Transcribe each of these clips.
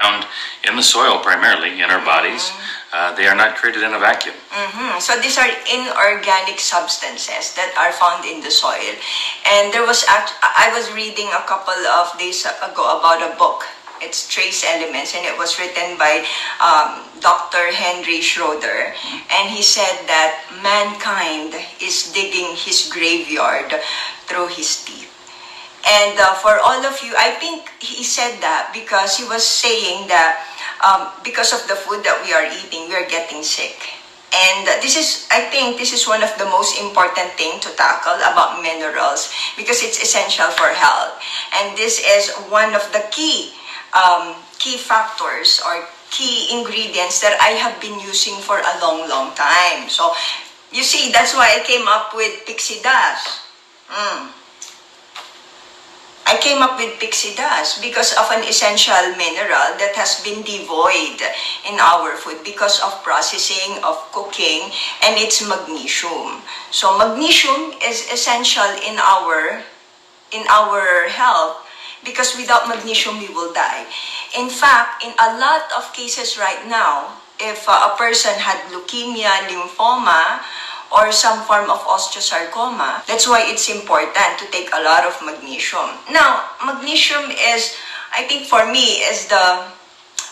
found in the soil primarily, in our bodies. They are not created in a vacuum. So these are inorganic substances that are found in the soil. And I was reading a couple of days ago about a book. It's Trace Elements, and it was written by Dr. Henry Schroeder. And he said that mankind is digging his graveyard through his teeth. And for all of you, I think he said that because he was saying that because of the food that we are eating, we are getting sick. And I think this is one of the most important thing to tackle about minerals because it's essential for health. And this is one of the key factors or key ingredients that I have been using for a long, long time. So, you see, that's why I came up with pixie dust. I came up with pixie dust because of an essential mineral that has been devoid in our food because of processing, of cooking, and it's magnesium. So magnesium is essential in our health because without magnesium we will die. In fact, in a lot of cases right now, if a person had leukemia, lymphoma, or some form of osteosarcoma. That's why it's important to take a lot of magnesium. Now, magnesium is, I think for me, is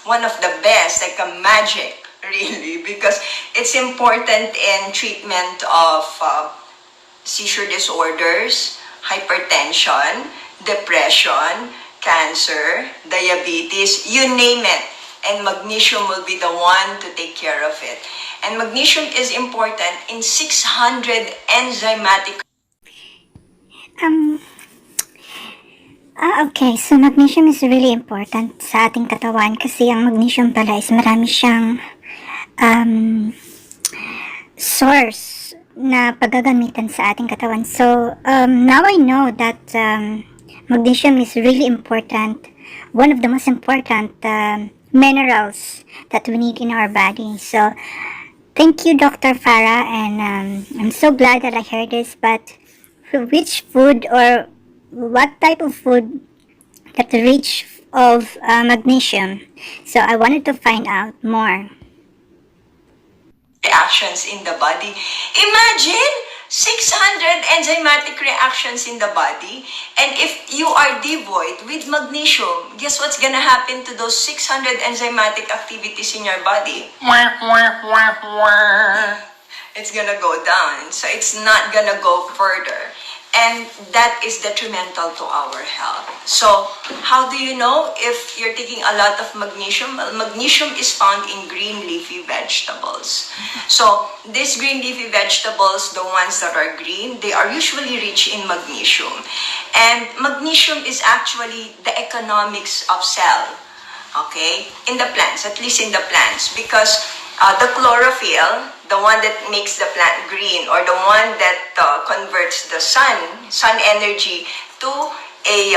one of the best, like a magic, really, because it's important in treatment of seizure disorders, hypertension, depression, cancer, diabetes, you name it. And magnesium will be the one to take care of it. And magnesium is important in 600 enzymatic. Okay, so magnesium is really important sa ating katawan kasi ang magnesium pala is marami siyang source na paggagamitan sa ating katawan. So, now I know that magnesium is really important, one of the most important minerals that we need in our body. So, thank you, Dr. Farrah, and I'm so glad that I heard this, but which food or what type of food that's rich of magnesium? So, I wanted to find out more. Reactions in the body. Imagine 600 enzymatic reactions in the body, and if you are devoid with magnesium, guess what's gonna happen to those 600 enzymatic activities in your body? It's gonna go down, so it's not gonna go further, and that is detrimental to our health. So how do you know if you're taking a lot of magnesium? Well, magnesium is found in green leafy vegetables. So these green leafy vegetables, the ones that are green, they are usually rich in magnesium. And magnesium is actually the economics of cell, okay, in the plants, at least in the plants, because the chlorophyll, the one that makes the plant green, or the one that converts the sun energy to a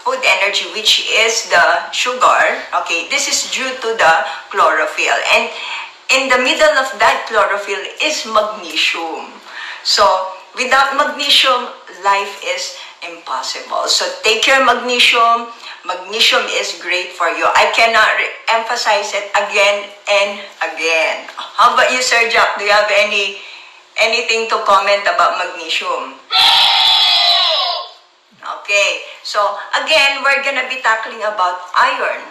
food energy, which is the sugar, okay, this is due to the chlorophyll. And in the middle of that chlorophyll is magnesium. So without magnesium, life is impossible. So take your magnesium. Magnesium is great for you. I cannot emphasize it again and again. How about you, Sir Jack? Do you have anything to comment about magnesium? Okay, so again, we're gonna be tackling about iron.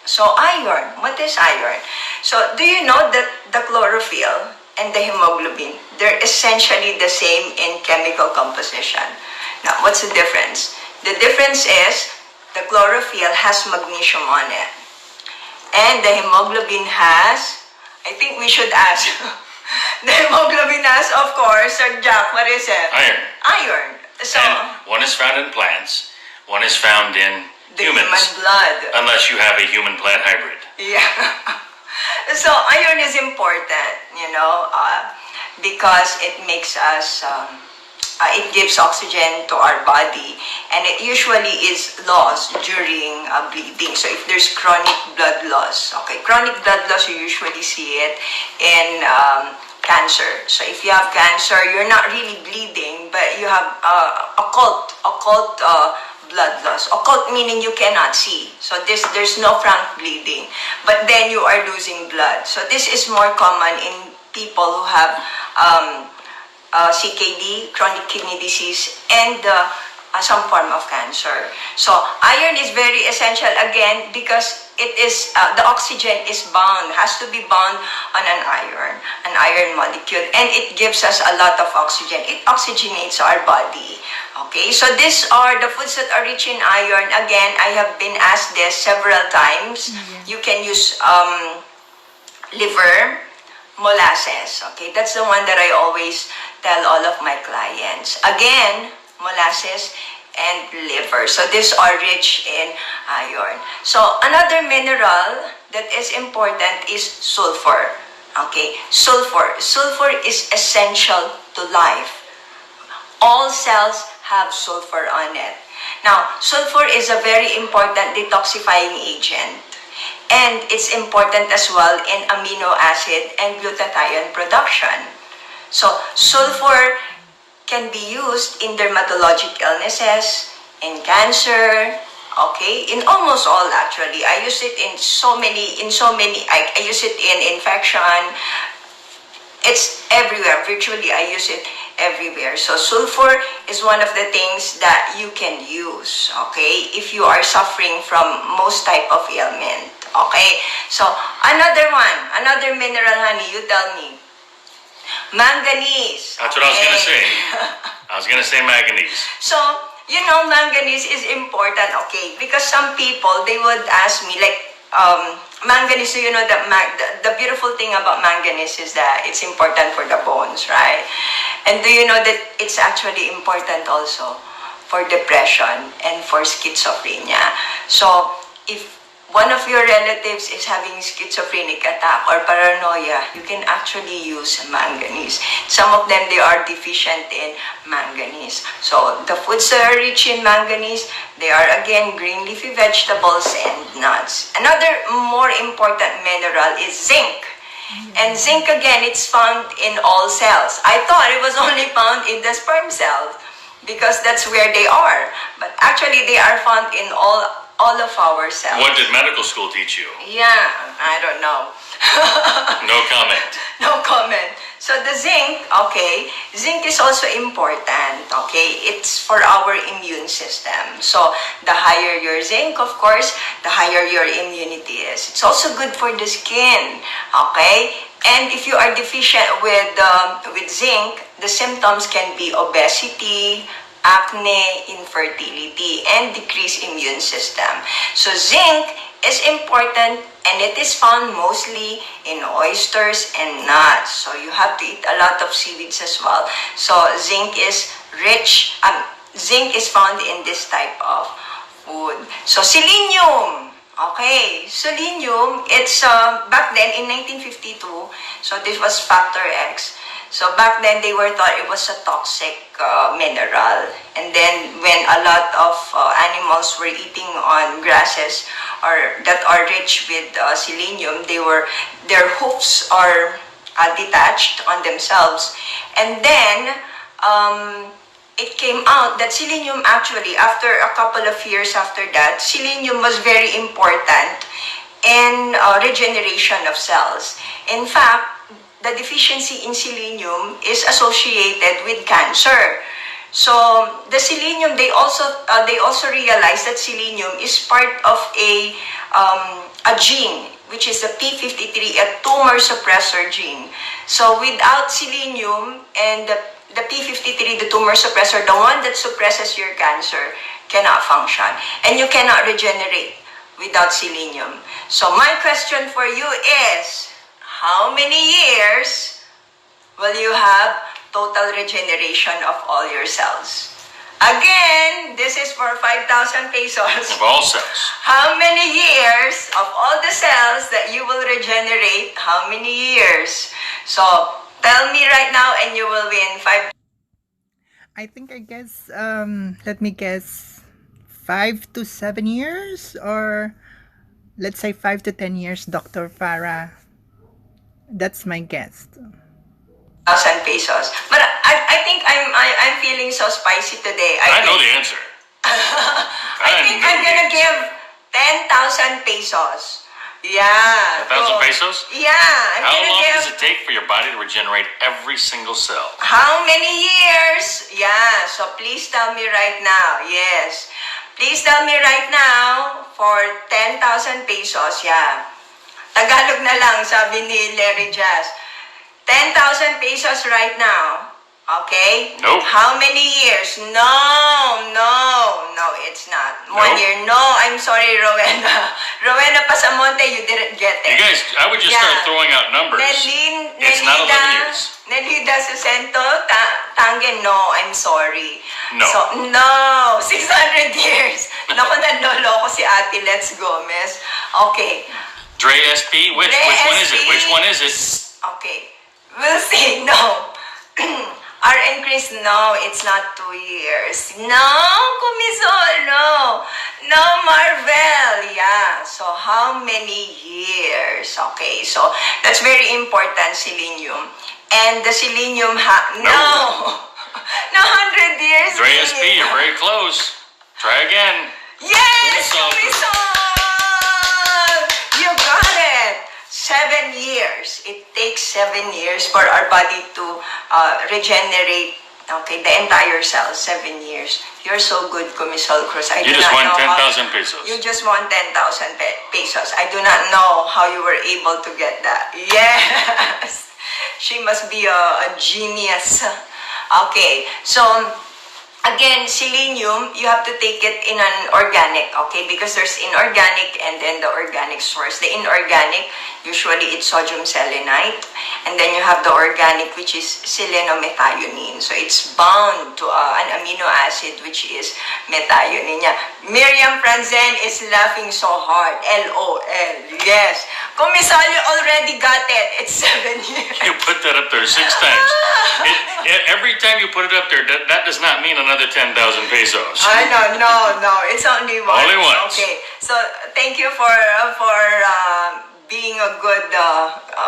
So iron, what is iron? So do you know that the chlorophyll and the hemoglobin, they're essentially the same in chemical composition. Now, what's the difference? The difference is the chlorophyll has magnesium on it. And the hemoglobin has, I think we should ask, the hemoglobin has, of course, Sir Jack, what is it? Iron. Iron. So, and one is found in plants, one is found in the humans. Human blood. Unless you have a human-plant hybrid. Yeah. So iron is important, because it makes us, it gives oxygen to our body, and it usually is lost during bleeding. So if there's chronic blood loss, okay, chronic blood loss, you usually see it in cancer. So if you have cancer, you're not really bleeding, but you have occult blood loss. Occult meaning you cannot see. So there's no frank bleeding, but then you are losing blood. So this is more common in people who have CKD, chronic kidney disease, and some form of cancer. So iron is very essential again because it is the oxygen is bound, has to be bound on an iron molecule, and it gives us a lot of oxygen. It oxygenates our body. Okay, so these are the foods that are rich in iron. Again, I have been asked this several times. You can use liver, molasses. Okay, that's the one that I always tell all of my clients. Again, molasses and liver. So these are rich in iron. So another mineral that is important is sulfur. Okay, sulfur. Sulfur is essential to life. All cells have sulfur on it. Now, sulfur is a very important detoxifying agent. And it's important as well in amino acid and glutathione production. So, sulfur can be used in dermatologic illnesses, in cancer, okay, in almost all actually. I use it in so many, I use it in infection. It's everywhere, virtually I use it everywhere. So sulfur is one of the things that you can use, okay, if you are suffering from most type of ailment, okay. So another one, another mineral, honey, you tell me. Manganese. That's what I was going to say. I was going to say manganese. So, you know, manganese is important, okay, because some people, they would ask me, like, manganese, so you know, the beautiful thing about manganese is that it's important for the bones, right? And do you know that it's actually important also for depression and for schizophrenia? So, if one of your relatives is having schizophrenic attack or paranoia, you can actually use manganese. Some of them, they are deficient in manganese. So the foods that are rich in manganese, they are again green leafy vegetables and nuts. Another more important mineral is zinc. And zinc again, it's found in all cells. I thought it was only found in the sperm cells because that's where they are. But actually, they are found in all of our cells. What did medical school teach you? Yeah, I don't know. No comment. No comment. So the zinc, okay, zinc is also important, okay? It's for our immune system. So the higher your zinc, of course, the higher your immunity is. It's also good for the skin, okay? And if you are deficient with zinc, the symptoms can be obesity, acne, infertility, and decreased immune system. So zinc is important, and it is found mostly in oysters and nuts. So you have to eat a lot of seaweeds as well. So zinc is rich, zinc is found in this type of food. So selenium, okay, selenium, it's back then in 1952, so this was factor X. So back then, they were thought it was a toxic mineral. And then when a lot of animals were eating on grasses or that are rich with selenium, their hoofs are detached on themselves. And then it came out that selenium actually, after a couple of years after that, selenium was very important in regeneration of cells. In fact, the deficiency in selenium is associated with cancer. So the selenium, they also realized that selenium is part of a gene, which is the P53, a tumor suppressor gene. So without selenium and the P53, the tumor suppressor, the one that suppresses your cancer, cannot function, and you cannot regenerate without selenium. So my question for you is, how many years will you have total regeneration of all your cells? Again, this is for 5,000 pesos. Of all cells. How many years of all the cells that you will regenerate? How many years? So, tell me right now and you will win 5. I think let me guess 5 to 7 years, or let's say 5 to 10 years, Dr. Farrah. That's my guess. 1,000 pesos. But I think I'm feeling so spicy today. I know the answer. I think I'm gonna give 10,000 pesos. Yeah. 1,000 pesos? Yeah. I'm How gonna long give. does it take for your body to regenerate every single cell? How many years? Yeah, so please tell me right now. Yes. Please tell me right now for 10,000 pesos. Yeah. Tagalog na lang, sabi ni Larry Jazz. 10,000 pesos right now. Okay? Nope. How many years? No, it's not. 1 Nope. year. No, I'm sorry, Rowena. Rowena Pasamonte, you didn't get it. You guys, I would just start throwing out numbers. It's not 11 years. Nelida Susento, Tangen, no, I'm sorry. No. So, no, 600 years. Naku, nanlolo ko si Ate Let's Gomez. Okay. Dre SP? Which one is it? Which one is it? Okay. We'll see. No. RN Chris, no, it's not 2 years. No, Kumisol, no. No, Marvel, yeah. So, how many years? Okay, so that's very important, selenium. And the selenium, no. No, 100 years. Dre SP, you're very close. Try again. Yes, Kumisol. Kumisol! You got it. 7 years. It takes 7 years for our body to regenerate. Okay, the entire cell, 7 years. You're so good, Kumisol Cruz. You just won 10,000 pesos. You just won 10,000 pesos. I do not know how you were able to get that. Yes! She must be a genius. Okay, so again, selenium, you have to take it in an organic, okay? Because there's inorganic and then the organic source. The inorganic, usually it's sodium selenite. And then you have the organic, which is selenomethionine. So it's bound to an amino acid, which is methionine. Yeah. Miriam Franzen is laughing so hard. LOL. Yes. Kumisol, you already got it. It's 7 years. You put that up there 6 times. Every time you put it up there, that does not mean another 10,000 pesos. I know, no. It's only once. Only once. Okay. So thank you for being a good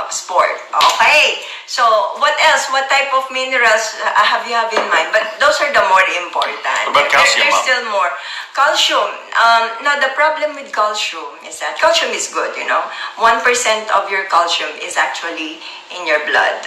sport. Okay. So what else? What type of minerals have you have in mind? But those are the more important. What about calcium, There's Mom? still more. Calcium. Now the problem with calcium is that calcium is good. 1% of your calcium is actually in your blood,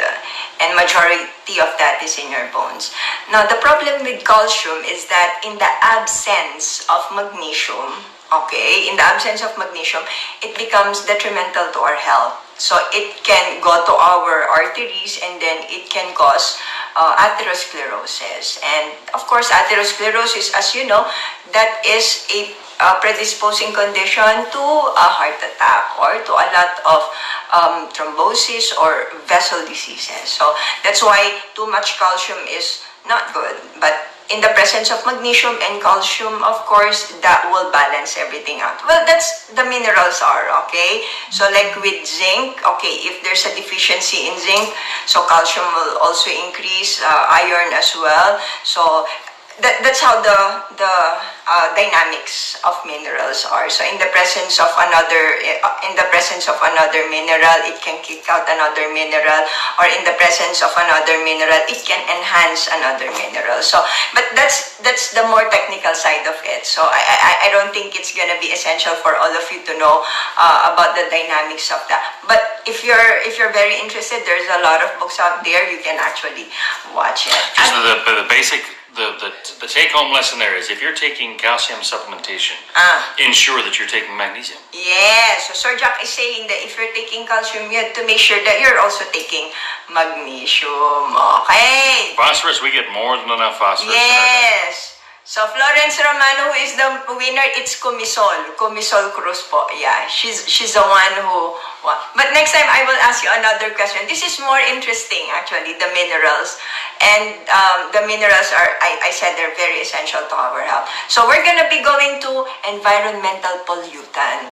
and majority of that is in your bones. Now the problem with calcium is that in the absence of magnesium, okay, in the absence of magnesium, it becomes detrimental to our health. So it can go to our arteries and then it can cause atherosclerosis. And of course, atherosclerosis, as you know, that is a predisposing condition to a heart attack or to a lot of thrombosis or vessel diseases. So that's why too much calcium is not good. But in the presence of magnesium and calcium, of course, that will balance everything out. Well, that's the minerals are, okay? So like with zinc, okay, if there's a deficiency in zinc, so calcium will also increase, iron as well. So that's how the dynamics of minerals are. So in the presence of another mineral, it can kick out another mineral, or in the presence of another mineral, it can enhance another mineral. So, but that's the more technical side of it. So I don't think it's gonna be essential for all of you to know about the dynamics of that. But if you're very interested, there's a lot of books out there. You can actually watch it. Just the basic. The take-home lesson there is if you're taking calcium supplementation, ensure that you're taking magnesium. Yes. So Sir Jack is saying that if you're taking calcium, you have to make sure that you're also taking magnesium. Okay. Phosphorus, we get more than enough phosphorus. Yes. So Florence Romano, who is the winner, it's Kumisol Cruz po. Yeah, she's the one who won. But next time I will ask you another question. This is more interesting actually, the minerals. And the minerals are, I said, they're very essential to our health. So we're gonna be going to environmental pollutant.